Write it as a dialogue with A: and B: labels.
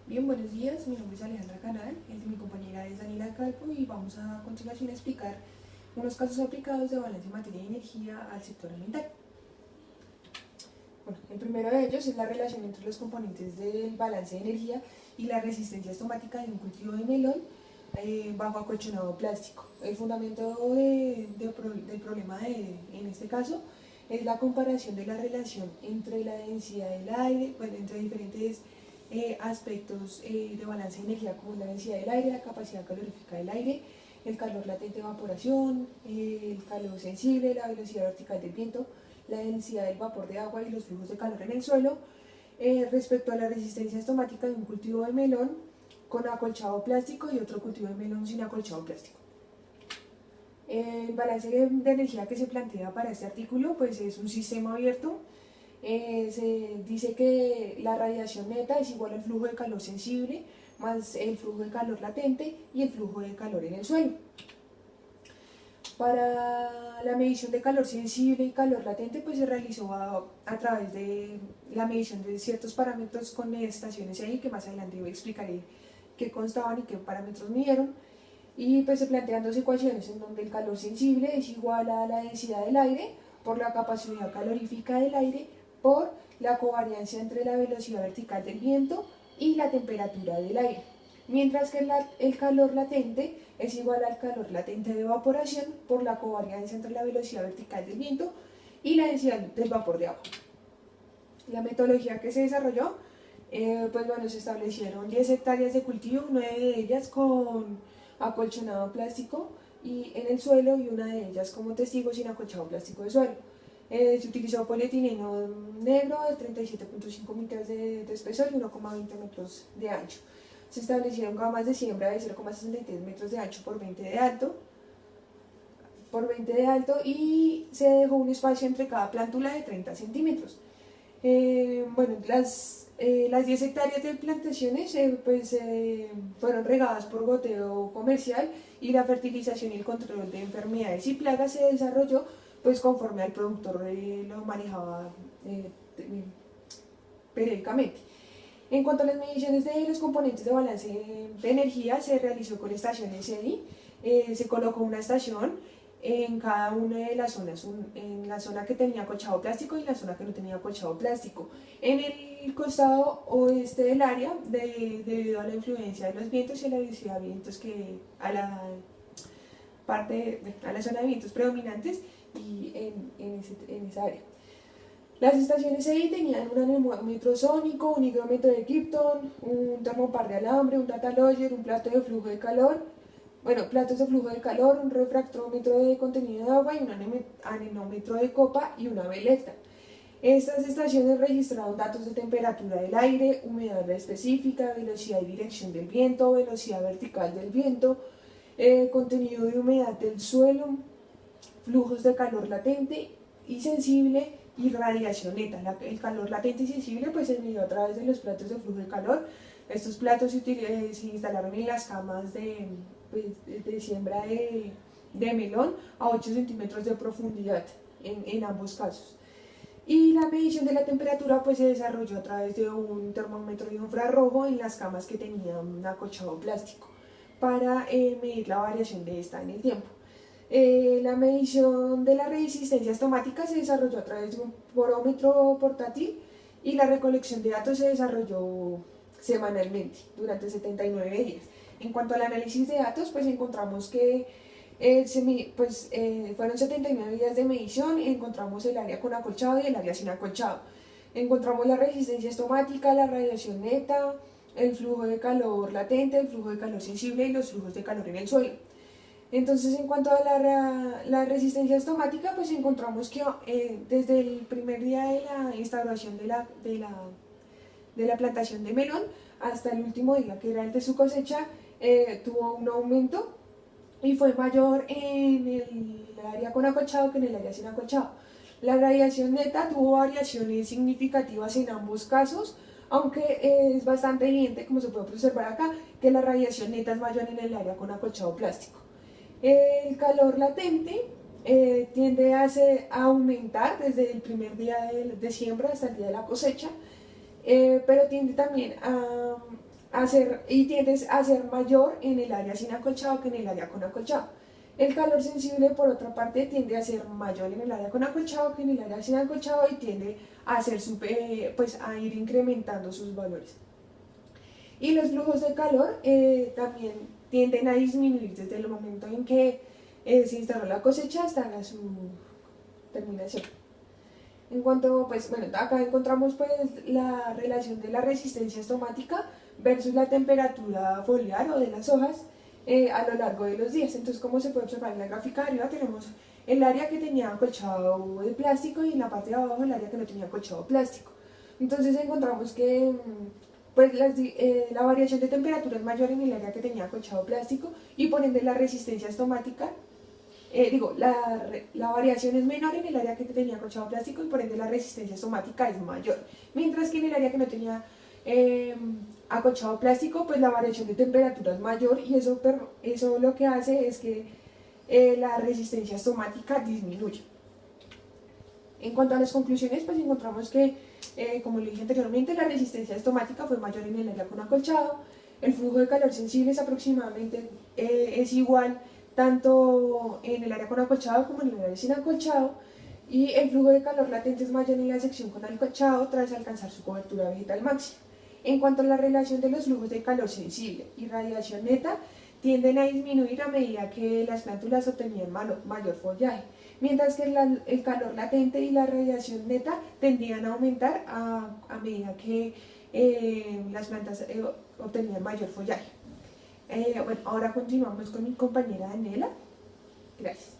A: Bien, buenos días, mi nombre es Alejandra Canal, mi compañera es Daniela Calpo y vamos a continuación a explicar unos casos aplicados de balance en materia de energía al sector ambiental. Bueno, el primero de ellos es la relación entre los componentes del balance de energía y la resistencia estomática de un cultivo de melón bajo acolchonado plástico. El fundamento del problema en este caso es la comparación de la relación entre la densidad del aire, bueno, entre diferentes aspectos de balance de energía como la densidad del aire, la capacidad calorífica del aire, el calor latente de evaporación, el calor sensible, la velocidad vertical del viento, la densidad del vapor de agua y los flujos de calor en el suelo, respecto a la resistencia estomática de un cultivo de melón con acolchado plástico y otro cultivo de melón sin acolchado plástico. El balance de energía que se plantea para este artículo pues es un sistema abierto. Se dice que la radiación neta es igual al flujo de calor sensible más el flujo de calor latente y el flujo de calor en el suelo. Para la medición de calor sensible y calor latente pues se realizó a través de la medición de ciertos parámetros con estaciones ahí que más adelante explicaré qué constaban y qué parámetros midieron. Y pues se plantean dos ecuaciones en donde el calor sensible es igual a la densidad del aire por la capacidad calorífica del aire por la covariancia entre la velocidad vertical del viento y la temperatura del aire, mientras que el calor latente es igual al calor latente de evaporación por la covariancia entre la velocidad vertical del viento y la densidad del vapor de agua. La metodología que se desarrolló, pues bueno, se establecieron 10 hectáreas de cultivo, 9 de ellas con acolchonado plástico y en el suelo y una de ellas como testigo sin acolchado plástico de suelo. Se utilizó polietileno negro de 37.5 metros de espesor y 1,20 metros de ancho. Se establecieron gamas de siembra de 0,63 metros de ancho por 20 de alto y se dejó un espacio entre cada plántula de 30 centímetros. Bueno, las 10 hectáreas de plantaciones fueron regadas por goteo comercial y la fertilización y el control de enfermedades y plagas se desarrolló pues conforme al productor lo manejaba periódicamente. En cuanto a las mediciones de los componentes de balance de energía, se realizó con estaciones EDI. Se colocó una estación en cada una de las zonas, en la zona que tenía acolchado plástico y en la zona que no tenía acolchado plástico. En el costado oeste del área, debido a la influencia de los vientos y a la velocidad de vientos a la zona de vientos predominantes y en esa área. Las estaciones EI tenían un anemómetro sónico, un higrómetro de Krypton, un termopar de alambre, un data logger, un plato de flujo de calor, platos de flujo de calor, un refractómetro de contenido de agua y un anemómetro de copa y una veleta. Estas estaciones registraron datos de temperatura del aire, humedad específica, velocidad y dirección del viento, velocidad vertical del viento, contenido de humedad del suelo, flujos de calor latente y sensible y radiación neta. El calor latente y sensible pues se midió a través de los platos de flujo de calor. Estos platos se instalaron en las camas de siembra de melón a 8 centímetros de profundidad en ambos casos. Y la medición de la temperatura pues se desarrolló a través de un termómetro de infrarrojo en las camas que tenían acolchado plástico para medir la variación de esta en el tiempo. La medición de la resistencia estomática se desarrolló a través de un porómetro portátil y la recolección de datos se desarrolló semanalmente durante 79 días. En cuanto al análisis de datos, pues encontramos que fueron 79 días de medición y encontramos el área con acolchado y el área sin acolchado. Encontramos la resistencia estomática, la radiación neta, el flujo de calor latente, el flujo de calor sensible y los flujos de calor en el suelo. Entonces, en cuanto a la resistencia estomática, pues encontramos que desde el primer día de la instauración de la plantación de melón hasta el último día, que era el de su cosecha, tuvo un aumento y fue mayor en el área con acolchado que en el área sin acolchado. La radiación neta tuvo variaciones significativas en ambos casos, aunque es bastante evidente, como se puede observar acá, que la radiación neta es mayor en el área con acolchado plástico. El calor latente tiende a aumentar desde el primer día de siembra hasta el día de la cosecha, pero tiende también y tiende a ser mayor en el área sin acolchado que en el área con acolchado. El calor sensible, por otra parte, tiende a ser mayor en el área con acolchado que en el área sin acolchado y tiende a, pues, a ir incrementando sus valores. Y los flujos de calor también tienden a disminuir desde el momento en que se instaló la cosecha hasta su terminación. En cuanto, pues, bueno, acá encontramos pues la relación de la resistencia estomática versus la temperatura foliar o de las hojas a lo largo de los días. Entonces, como se puede observar en la gráfica de arriba, tenemos el área que tenía acolchado de plástico y en la parte de abajo el área que no tenía acolchado plástico. Entonces encontramos que pues la variación de temperatura es mayor en el área que tenía acolchado plástico y por ende la resistencia estomática la variación es menor en el área que tenía acolchado plástico y por ende la resistencia estomática es mayor. Mientras que en el área que no tenía acolchado plástico, pues la variación de temperatura es mayor y eso lo que hace es que la resistencia estomática disminuye. En cuanto a las conclusiones, pues encontramos que, como le dije anteriormente, la resistencia estomática fue mayor en el área con acolchado, el flujo de calor sensible es aproximadamente es igual tanto en el área con acolchado como en el área sin acolchado, y el flujo de calor latente es mayor en la sección con acolchado tras alcanzar su cobertura vegetal máxima. En cuanto a la relación de los flujos de calor sensible y radiación neta, tienden a disminuir a medida que las plántulas obtenían mayor follaje, mientras que el calor latente y la radiación neta tendían a aumentar a medida que las plantas obtenían mayor follaje. Bueno, ahora continuamos con mi compañera Daniela. Gracias.